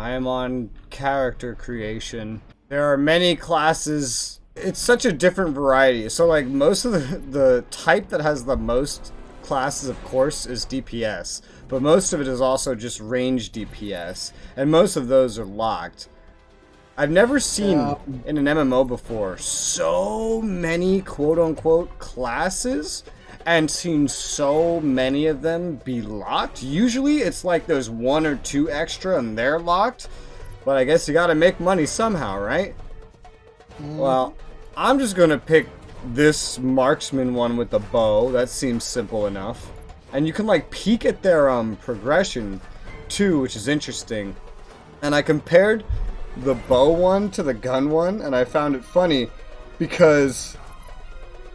I am on character creation. There are many classes. It's such a different variety. So like most of the type that has the most classes, of course, is DPS. But most of it is also just range DPS. And most of those are locked. I've never seen in an MMO before so many quote-unquote classes and seen so many of them be locked. Usually it's like there's one or two extra and they're locked, but I guess you gotta make money somehow, right? Well, I'm just gonna pick this marksman one with the bow. That seems simple enough. And you can like peek at their progression too, which is interesting. And I compared the bow one to the gun one, and I found it funny because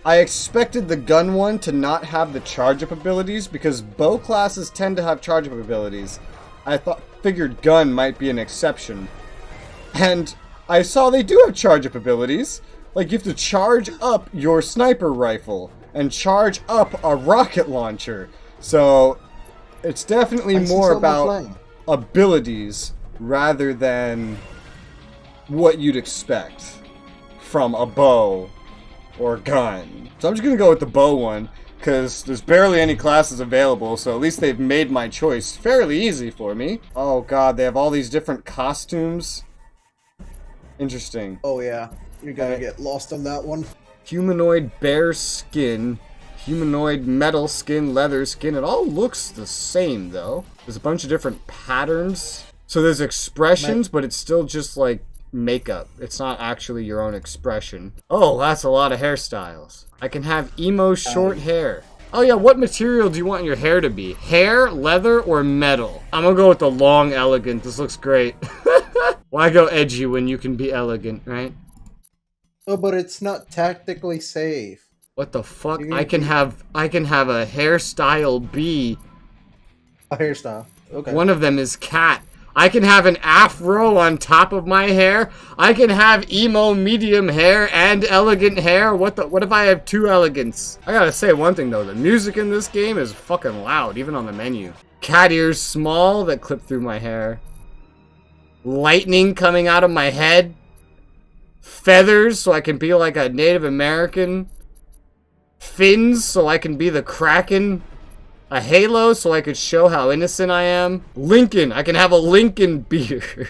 I expected the gun one to not have the charge up abilities because bow classes tend to have charge up abilities. I figured gun might be an exception. And I saw they do have charge up abilities. Like you have to charge up your sniper rifle and charge up a rocket launcher. So it's definitely more about abilities rather than what you'd expect from a bow or a gun. So I'm just gonna go with the bow one because there's barely any classes available, so at least they've made my choice fairly easy for me. Oh god, they have all these different costumes. Interesting. Oh yeah, you're gonna get lost on that one. Humanoid bear skin, humanoid metal skin, leather skin. It all looks the same though. There's a bunch of different patterns. So there's expressions, but it's still just like makeup. It's not actually your own expression. Oh, that's a lot of hairstyles. I can have emo short hair. Oh yeah, what material do you want your hair to be? Hair, leather, or metal? I'm gonna go with the long elegant. This looks great. Why go edgy when you can be elegant, right? Oh, but it's not tactically safe. What the fuck? I can have a hairstyle be. A hairstyle. Okay. One of them is cat. I can have an afro on top of my hair. I can have emo medium hair and elegant hair. What if I have two elegants? I gotta say one thing though, the music in this game is fucking loud, even on the menu. Cat ears small that clip through my hair. Lightning coming out of my head. Feathers so I can be like a Native American. Fins so I can be the Kraken. A halo so I could show how innocent I am. Lincoln. I can have a Lincoln beard.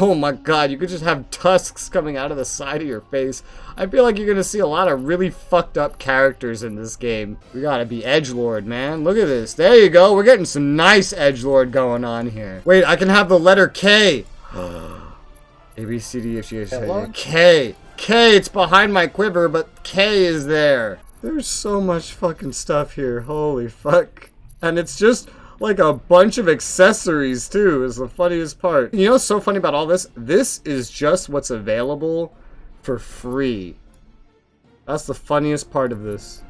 Oh my god, you could just have tusks coming out of the side of your face. I feel like you're gonna see a lot of really fucked up characters in this game. We gotta be edgelord, man. Look at this. There you go. We're getting some nice edgelord going on here. Wait, I can have the letter K. A, B, C, D, F, G, H, I, J, K. K, it's behind my quiver, but K is there. There's so much fucking stuff here. Holy fuck. And it's just like a bunch of accessories too, is the funniest part. You know what's so funny about all this? This is just what's available for free. That's the funniest part of this.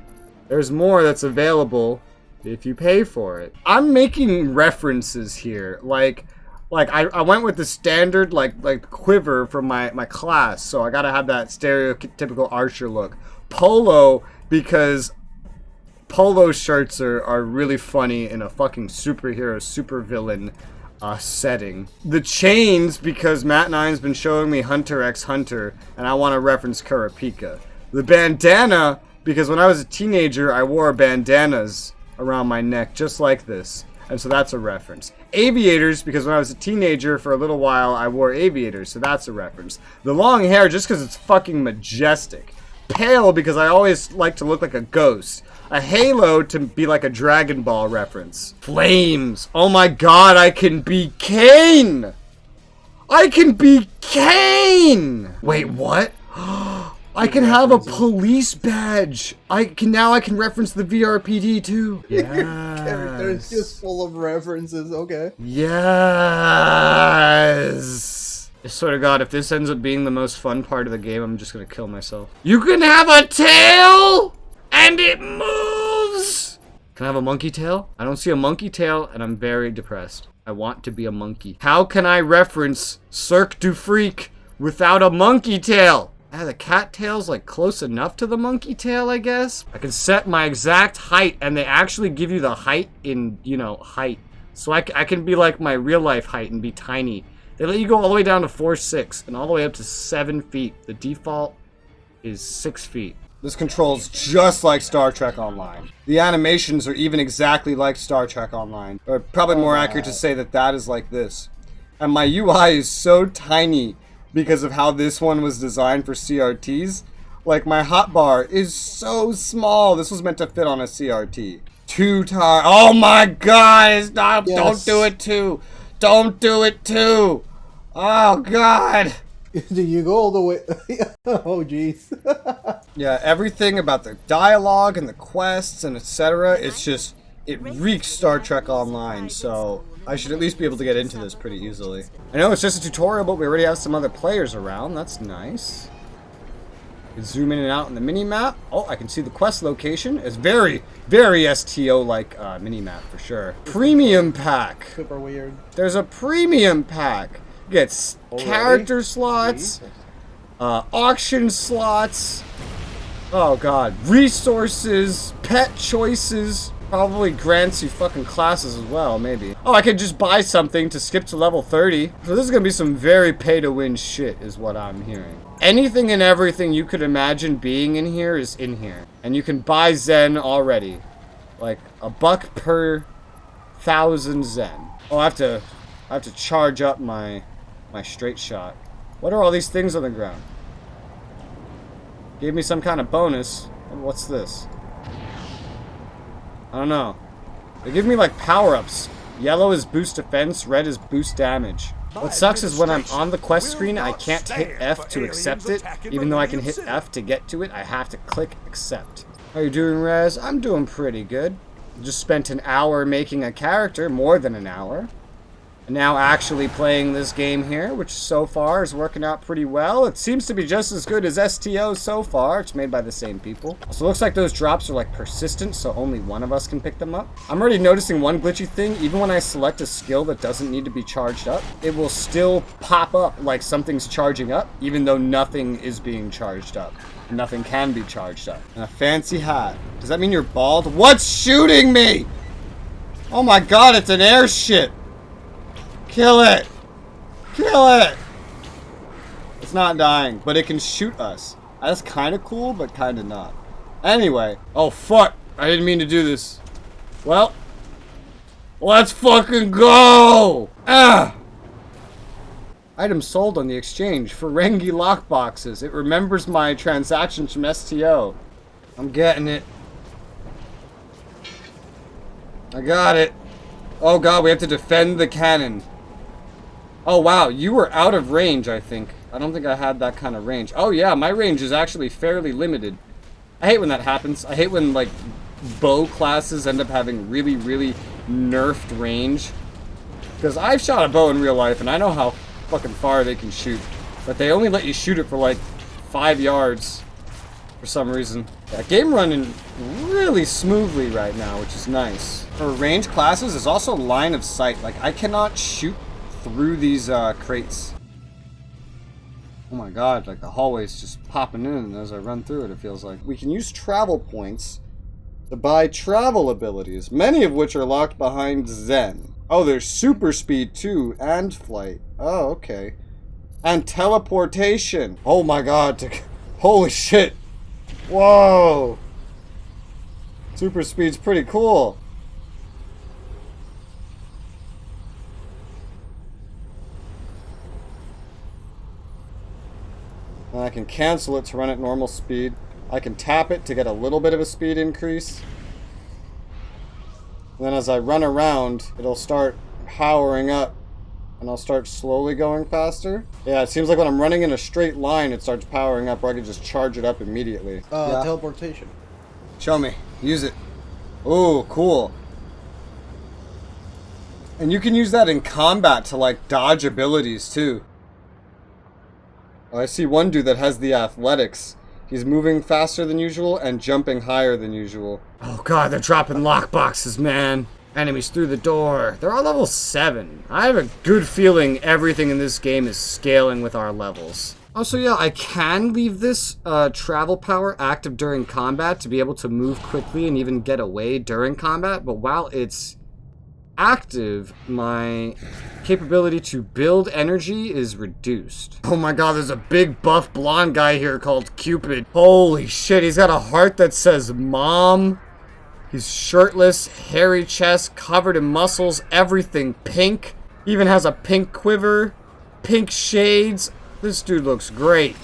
There's more that's available if you pay for it. I'm making references here. Like I went with the standard like quiver from my class, so I gotta have that stereotypical archer look. Polo, because polo shirts are really funny in a fucking superhero, supervillain setting. The chains, because Matt9's been showing me Hunter x Hunter, and I want to reference Kurapika. The bandana, because when I was a teenager, I wore bandanas around my neck, just like this. And so that's a reference. Aviators, because when I was a teenager, for a little while, I wore aviators, so that's a reference. The long hair, just because it's fucking majestic. Pale, because I always like to look like a ghost. A halo to be like a Dragon Ball reference. Flames. Oh my god, I can be Kane! I can be Kane! Wait, what? I can have a police badge. Now I can reference the VRPD too. Your character is just full of references, okay. Yes! I swear to god, if this ends up being the most fun part of the game, I'm just gonna kill myself. You can have a tail! And it moves! Can I have a monkey tail? I don't see a monkey tail, and I'm very depressed. I want to be a monkey. How can I reference Cirque du Freak without a monkey tail? The cat tail's like close enough to the monkey tail, I guess. I can set my exact height, and they actually give you the height in, height. So I can be like my real life height and be tiny. They let you go all the way down to 4.6 and all the way up to 7 feet. The default is 6 feet. This controls just like Star Trek Online. The animations are even exactly like Star Trek Online. Or probably more accurate to say that that is like this. And my UI is so tiny because of how this one was designed for CRTs. Like, my hotbar is so small. This was meant to fit on a CRT. Oh my god! Stop! Yes. Don't do it too! Don't do it too! Oh god! Do you go all the way? Oh jeez. Yeah, everything about the dialogue and the quests and etc. It's just, it reeks Star Trek Online, so I should at least be able to get into this pretty easily. I know it's just a tutorial, but we already have some other players around. That's nice. You can zoom in and out in the mini-map. Oh, I can see the quest location. It's very, very STO-like mini-map for sure. Premium pack. Super weird. There's a premium pack. You get character slots, auction slots. Oh god, resources, pet choices. Probably grants you fucking classes as well, maybe. Oh, I could just buy something to skip to level 30. So this is gonna be some very pay-to-win shit, is what I'm hearing. Anything and everything you could imagine being in here is in here. And you can buy Zen already. Like, $1 per 1,000 Zen. Oh, I have to charge up my straight shot. What are all these things on the ground? Gave me some kind of bonus. What's this? I don't know. They give me like power-ups. Yellow is boost defense, red is boost damage. What sucks is when I'm on the quest screen, I can't hit F to accept it. Even though I can hit F to get to it, I have to click accept. How you doing, Rez? I'm doing pretty good. Just spent an hour making a character, more than an hour. And now actually playing this game here, which so far is working out pretty well. It seems to be just as good as STO so far. It's made by the same people. So it looks like those drops are like persistent, so only one of us can pick them up. I'm already noticing one glitchy thing. Even when I select a skill that doesn't need to be charged up, it will still pop up like something's charging up, even though nothing is being charged up. Nothing can be charged up. And a fancy hat. Does that mean you're bald? What's shooting me? Oh my god, it's an airship. Kill it! Kill it! It's not dying, but it can shoot us. That's kind of cool, but kind of not. Anyway. Oh, fuck. I didn't mean to do this. Well. Let's fucking go! Ah! Item sold on the exchange. Ferengi lockboxes. It remembers my transactions from STO. I'm getting it. I got it. Oh god, we have to defend the cannon. Oh wow, you were out of range, I think. I don't think I had that kind of range. Oh yeah, my range is actually fairly limited. I hate when that happens. I hate when, like, bow classes end up having really, really nerfed range. Because I've shot a bow in real life, and I know how fucking far they can shoot. But they only let you shoot it for, like, 5 yards. For some reason. Yeah, game running really smoothly right now, which is nice. For range classes, there's also line of sight. Like, I cannot shoot through these crates. Oh my god, like the hallway's just popping in as I run through it, it feels like. We can use travel points to buy travel abilities, many of which are locked behind Zen. Oh, there's super speed too, and flight. Oh, okay. And teleportation. Oh my god, holy shit. Whoa. Super speed's pretty cool. And I can cancel it to run at normal speed. I can tap it to get a little bit of a speed increase. And then as I run around, it'll start powering up. And I'll start slowly going faster. Yeah, it seems like when I'm running in a straight line, it starts powering up, or I can just charge it up immediately. Yeah. Teleportation. Show me. Use it. Ooh, cool. And you can use that in combat to, like, dodge abilities, too. Oh, I see one dude that has the athletics. He's moving faster than usual and jumping higher than usual. Oh god, they're dropping lockboxes, man. Enemies through the door. They're all level 7. I have a good feeling everything in this game is scaling with our levels. Also, yeah, I can leave this travel power active during combat to be able to move quickly and even get away during combat, but while it's active, my capability to build energy is reduced. Oh my god, there's a big buff blonde guy here called Cupid. Holy shit, he's got a heart that says mom. He's shirtless, hairy chest, covered in muscles, everything pink. He even has a pink quiver, pink shades. This dude looks great.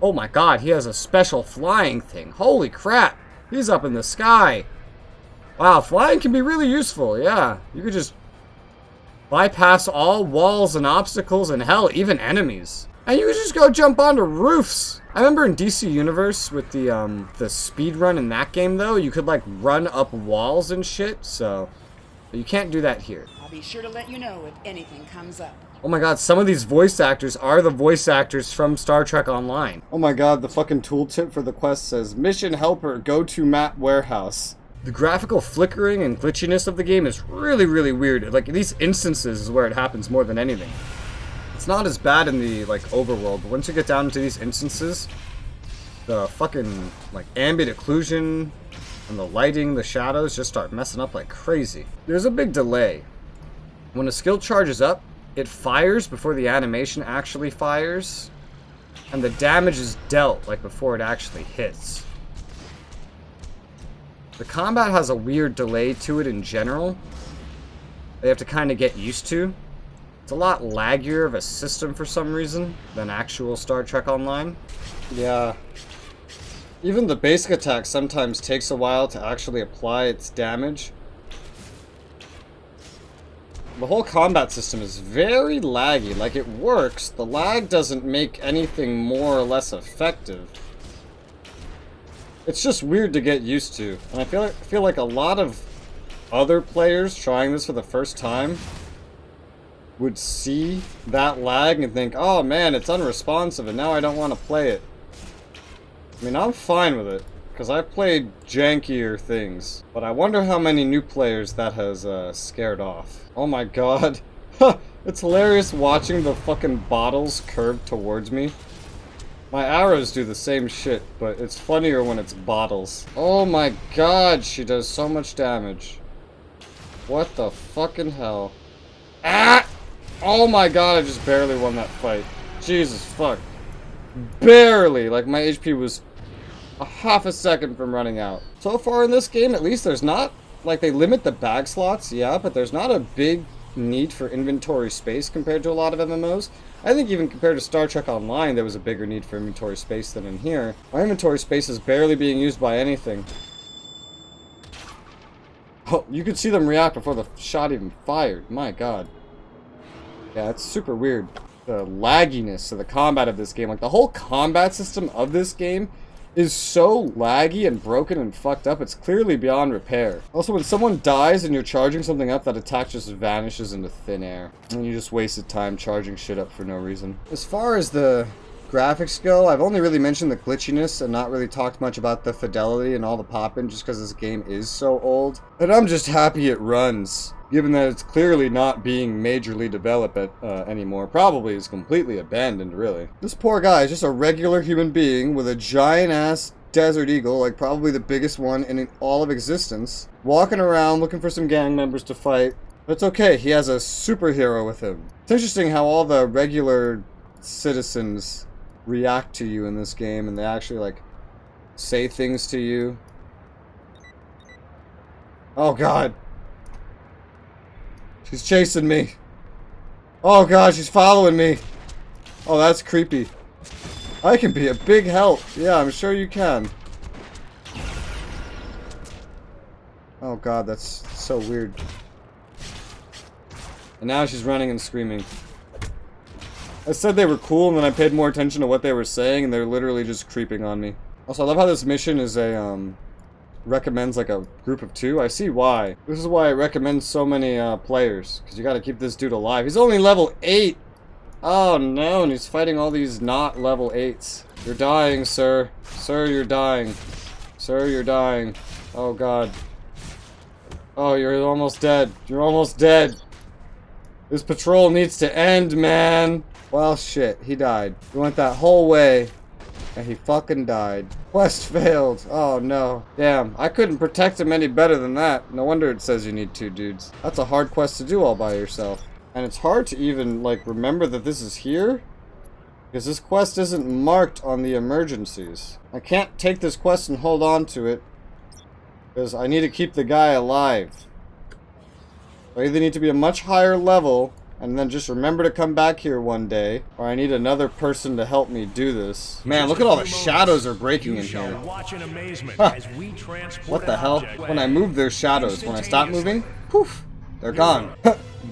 Oh my god, he has a special flying thing. Holy crap, he's up in the sky. Wow, flying can be really useful, yeah. You could just bypass all walls and obstacles and hell, even enemies. And you could just go jump onto roofs. I remember in DC Universe with the speed run in that game though, you could like run up walls and shit, so but you can't do that here. I'll be sure to let you know if anything comes up. Oh my god, some of these voice actors are the voice actors from Star Trek Online. Oh my god, the fucking tooltip for the quest says, Mission Helper, go to map warehouse. The graphical flickering and glitchiness of the game is really, really weird. Like, these instances is where it happens more than anything. It's not as bad in the, like, overworld, but once you get down into these instances, the fucking, like, ambient occlusion and the lighting, the shadows just start messing up like crazy. There's a big delay. When a skill charges up, it fires before the animation actually fires, and the damage is dealt, like, before it actually hits. The combat has a weird delay to it in general. They have to kind of get used to. It's a lot laggier of a system for some reason than actual Star Trek Online. Yeah. Even the basic attack sometimes takes a while to actually apply its damage. The whole combat system is very laggy. Like, it works. The lag doesn't make anything more or less effective. It's just weird to get used to, and I feel like a lot of other players trying this for the first time would see that lag and think, oh man, it's unresponsive and now I don't want to play it. I mean, I'm fine with it, because I've played jankier things, but I wonder how many new players that has scared off. Oh my god. It's hilarious watching the fucking bottles curve towards me. My arrows do the same shit, but it's funnier when it's bottles. Oh my god, she does so much damage. What the fucking hell? Ah! Oh my god, I just barely won that fight. Jesus fuck. Barely! Like, my HP was a half a second from running out. So far in this game, at least, there's not... Like, they limit the bag slots, yeah, but there's not a big need for inventory space compared to a lot of MMOs. I think even compared to Star Trek Online, there was a bigger need for inventory space than in here. My inventory space is barely being used by anything. Oh, you could see them react before the shot even fired. My god. Yeah, it's super weird. The lagginess of the combat of this game. Like, the whole combat system of this game is so laggy and broken and fucked up, it's clearly beyond repair. Also, when someone dies and you're charging something up, that attack just vanishes into thin air. And you just wasted time charging shit up for no reason. As far as the graphics go, I've only really mentioned the glitchiness and not really talked much about the fidelity and all the pop-in just because this game is so old. And I'm just happy it runs, given that it's clearly not being majorly developed anymore. Probably is completely abandoned, really. This poor guy is just a regular human being with a giant-ass desert eagle, like probably the biggest one in all of existence, walking around looking for some gang members to fight. But it's okay, he has a superhero with him. It's interesting how all the regular citizens react to you in this game, and they actually, like, say things to you. Oh god. She's chasing me. Oh god, she's following me. Oh, that's creepy. I can be a big help. Yeah, I'm sure you can. Oh god, that's so weird. And now she's running and screaming. I said they were cool, and then I paid more attention to what they were saying, and they're literally just creeping on me. Also, I love how this mission is a, recommends like a group of 2. I see why. This is why it recommends so many players, because you gotta keep this dude alive. He's only level 8! Oh no, and he's fighting all these not level 8s. You're dying, sir. Sir, you're dying. Sir, you're dying. Oh god. Oh, you're almost dead. You're almost dead. This patrol needs to end, man. Well, shit, he died. He went that whole way And he fucking died. Quest failed. Oh no. Damn, I couldn't protect him any better than that. No wonder it says you need 2 dudes. That's a hard quest to do all by yourself. And it's hard to even, like, remember that this is here. Because this quest isn't marked on the emergencies. I can't take this quest and hold on to it. Because I need to keep the guy alive. I either need to be a much higher level and then just remember to come back here one day, or I need another person to help me do this. Man, look at all the shadows are breaking in here. What the hell? When I move, there's shadows. When I stop moving, poof, they're gone.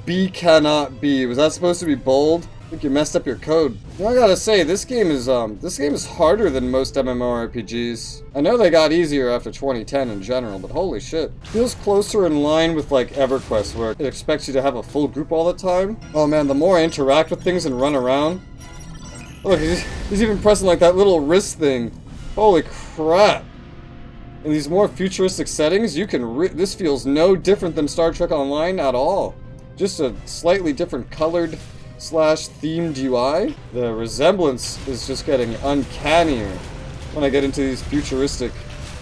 B cannot be. Was that supposed to be bold? I think you messed up your code. Well, I gotta say, this game is harder than most MMORPGs. I know they got easier after 2010 in general, but holy shit. Feels closer in line with like EverQuest, where it expects you to have a full group all the time. Oh man, the more I interact with things and run around. Look, he's even pressing like that little wrist thing. Holy crap. In these more futuristic settings, you can this feels no different than Star Trek Online at all. Just a slightly different colored / themed UI. The resemblance is just getting uncannier when I get into these futuristic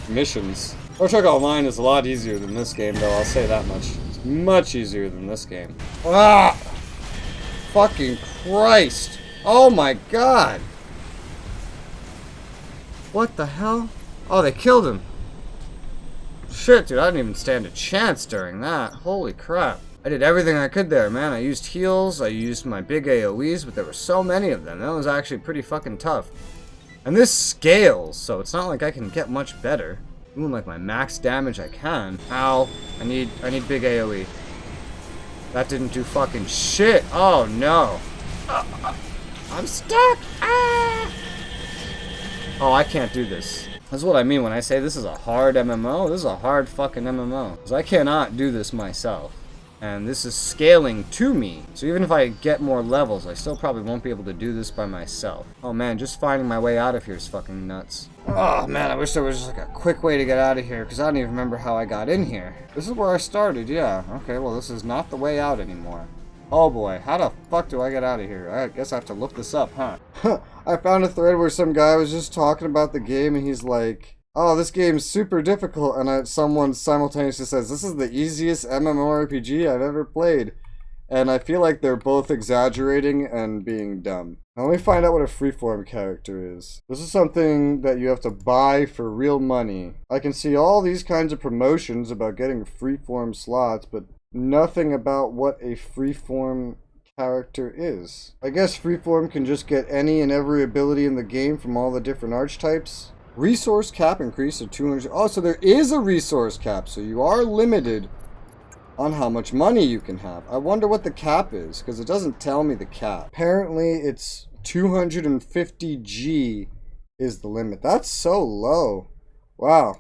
missions. Star Trek Online is a lot easier than this game, though, I'll say that much. It's much easier than this game. Ah! Fucking Christ! Oh my god! What the hell? Oh, they killed him! Shit, dude, I didn't even stand a chance during that. Holy crap. I did everything I could there, man. I used heals, I used my big AoEs, but there were so many of them. That was actually pretty fucking tough. And this scales, so it's not like I can get much better. Doing like my max damage I can. Ow. I need big AoE. That didn't do fucking shit. Oh no. I'm stuck. Ah! Oh, I can't do this. That's what I mean when I say this is a hard MMO. This is a hard fucking MMO. Because I cannot do this myself. And this is scaling to me. So even if I get more levels, I still probably won't be able to do this by myself. Oh man, just finding my way out of here is fucking nuts. Oh man, I wish there was just like a quick way to get out of here, because I don't even remember how I got in here. This is where I started, yeah. Okay, well this is not the way out anymore. Oh boy, how the fuck do I get out of here? I guess I have to look this up, huh? I found a thread where some guy was just talking about the game and he's like, oh, this game's super difficult, and someone simultaneously says, this is the easiest MMORPG I've ever played. And I feel like they're both exaggerating and being dumb. Now let me find out what a freeform character is. This is something that you have to buy for real money. I can see all these kinds of promotions about getting freeform slots, but nothing about what a freeform character is. I guess freeform can just get any and every ability in the game from all the different archetypes. Resource cap increase to 200. Oh, so there is a resource cap, so you are limited on how much money you can have. I wonder what the cap is, because it doesn't tell me the cap. Apparently it's 250G is the limit. That's so low. Wow.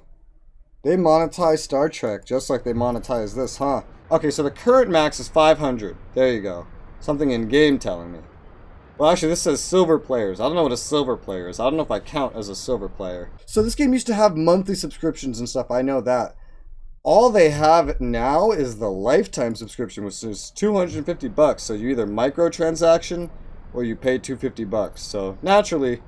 They monetize Star Trek just like they monetize this, huh? Okay, so the current max is 500. There you go. Something in game telling me. Well, actually, this says silver players. I don't know what a silver player is. I don't know if I count as a silver player. So this game used to have monthly subscriptions and stuff. I know that. All they have now is the lifetime subscription, which is $250. So you either microtransaction or you pay $250. So naturally,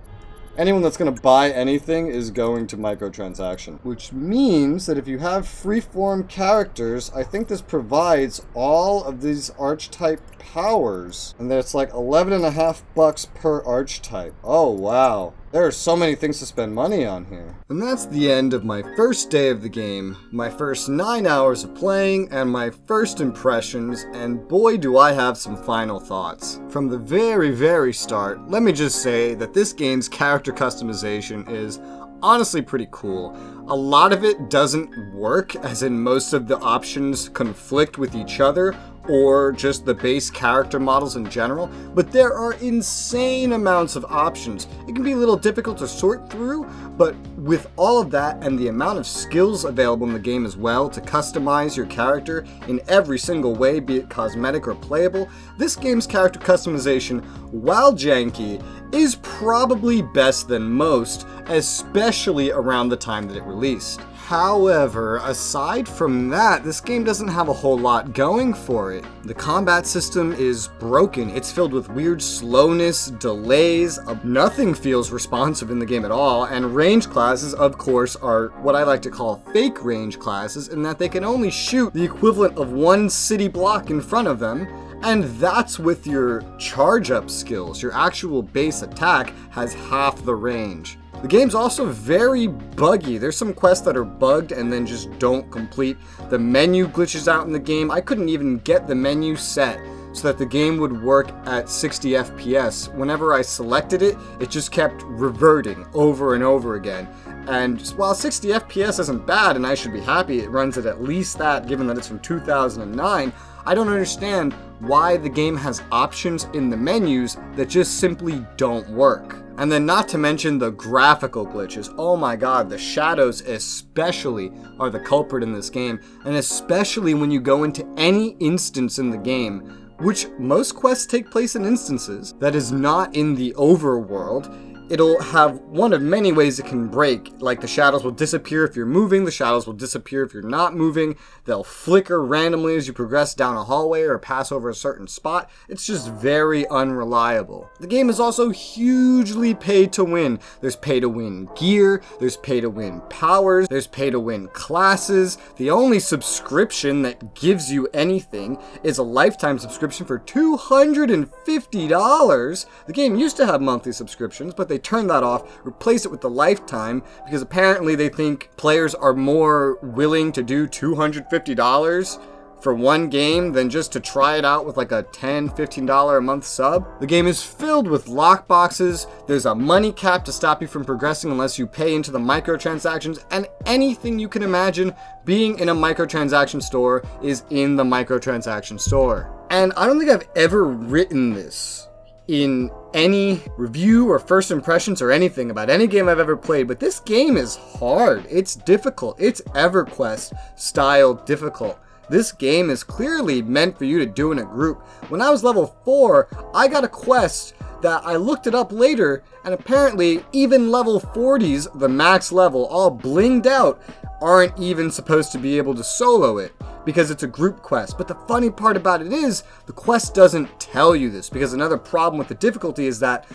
anyone that's going to buy anything is going to microtransaction. Which means that if you have freeform characters, I think this provides all of these archetype powers. And that's like $11.50 per archetype. Oh wow. There are so many things to spend money on here. And that's the end of my first day of the game, my first 9 hours of playing, and my first impressions, and boy do I have some final thoughts. From the very, very start, let me just say that this game's character customization is honestly pretty cool. A lot of it doesn't work, as in most of the options conflict with each other, or just the base character models in general, but there are insane amounts of options. It can be a little difficult to sort through, but with all of that and the amount of skills available in the game as well to customize your character in every single way, be it cosmetic or playable, this game's character customization, while janky, is probably best than most, especially around the time that it released. However, aside from that, this game doesn't have a whole lot going for it. The combat system is broken. It's filled with weird slowness, delays, nothing feels responsive in the game at all, and range classes, of course, are what I like to call fake range classes, in that they can only shoot the equivalent of one city block in front of them, and that's with your charge-up skills. Your actual base attack has half the range. The game's also very buggy. There's some quests that are bugged and then just don't complete. The menu glitches out in the game. I couldn't even get the menu set so that the game would work at 60 FPS. Whenever I selected it, it just kept reverting over and over again. And while 60 FPS isn't bad, and I should be happy it runs at least that, given that it's from 2009, I don't understand why the game has options in the menus that just simply don't work. And then not to mention the graphical glitches. Oh my god, the shadows especially are the culprit in this game, and especially when you go into any instance in the game, which most quests take place in instances, that is not in the overworld. It'll have one of many ways it can break, like the shadows will disappear if you're moving, the shadows will disappear if you're not moving, they'll flicker randomly as you progress down a hallway or pass over a certain spot. It's just very unreliable. The game is also hugely pay to win. There's pay to win gear, there's pay to win powers, there's pay to win classes. The only subscription that gives you anything is a lifetime subscription for $250. The game used to have monthly subscriptions, but they turned that off, replaced it with the lifetime, because apparently they think players are more willing to do $250 for one game than just to try it out with like a $10, $15 a month sub. The game is filled with lockboxes, there's a money cap to stop you from progressing unless you pay into the microtransactions, and anything you can imagine being in a microtransaction store is in the microtransaction store. And I don't think I've ever written this in any review or first impressions or anything about any game I've ever played, but this game is hard. It's difficult. It's EverQuest style difficult. This game is clearly meant for you to do in a group. When I was level 4, I got a quest that I looked it up later, and apparently even level 40s, the max level, all blinged out, aren't even supposed to be able to solo it, because it's a group quest. But the funny part about it is, the quest doesn't tell you this, because another problem with the difficulty is that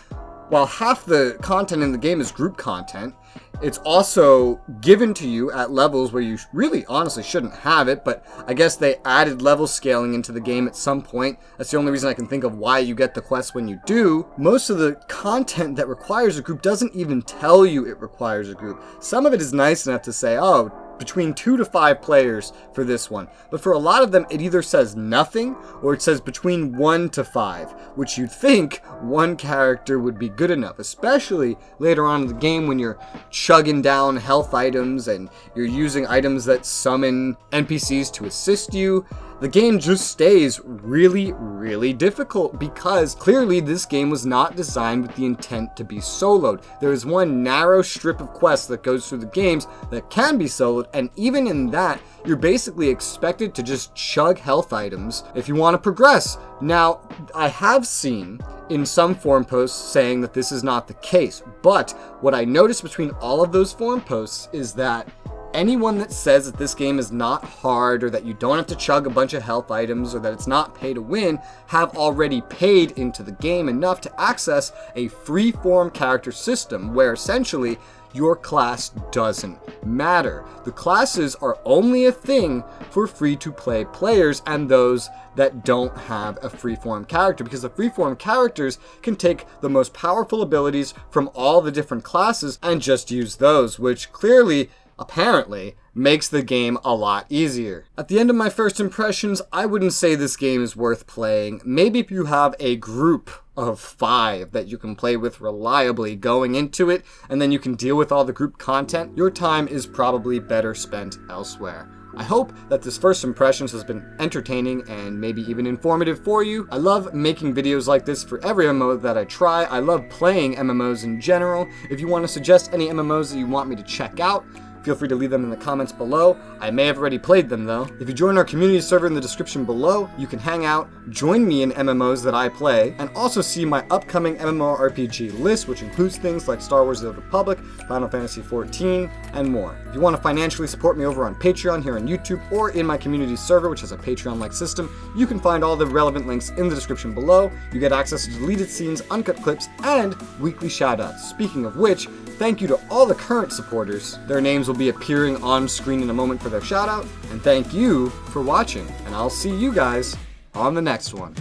while half the content in the game is group content, it's also given to you at levels where you really honestly shouldn't have it, but I guess they added level scaling into the game at some point. That's the only reason I can think of why you get the quest when you do. Most of the content that requires a group doesn't even tell you it requires a group. Some of it is nice enough to say, oh, between 2 to 5 players for this one. But for a lot of them, it either says nothing or it says between 1 to 5, which you'd think one character would be good enough, especially later on in the game when you're chugging down health items and you're using items that summon NPCs to assist you. The game just stays really, really difficult because clearly this game was not designed with the intent to be soloed. There is one narrow strip of quests that goes through the games that can be soloed, and even in that, you're basically expected to just chug health items if you want to progress. Now, I have seen in some forum posts saying that this is not the case, but what I noticed between all of those forum posts is that anyone that says that this game is not hard or that you don't have to chug a bunch of health items or that it's not pay to win have already paid into the game enough to access a free-form character system where essentially your class doesn't matter. The classes are only a thing for free-to-play players and those that don't have a free-form character, because the free-form characters can take the most powerful abilities from all the different classes and just use those, which clearly, apparently, makes the game a lot easier. At the end of my first impressions, I wouldn't say this game is worth playing. Maybe if you have a group of 5 that you can play with reliably going into it, and then you can deal with all the group content, your time is probably better spent elsewhere. I hope that this first impressions has been entertaining and maybe even informative for you. I love making videos like this for every MMO that I try. I love playing MMOs in general. If you want to suggest any MMOs that you want me to check out, feel free to leave them in the comments below. I may have already played them though. If you join our community server in the description below, you can hang out, join me in MMOs that I play, and also see my upcoming MMORPG list, which includes things like Star Wars: The Republic, Final Fantasy XIV, and more. If you want to financially support me over on Patreon here on YouTube or in my community server, which has a Patreon-like system, you can find all the relevant links in the description below. You get access to deleted scenes, uncut clips, and weekly shoutouts. Speaking of which, thank you to all the current supporters. Their names will be appearing on screen in a moment for their shoutout. And thank you for watching, and I'll see you guys on the next one.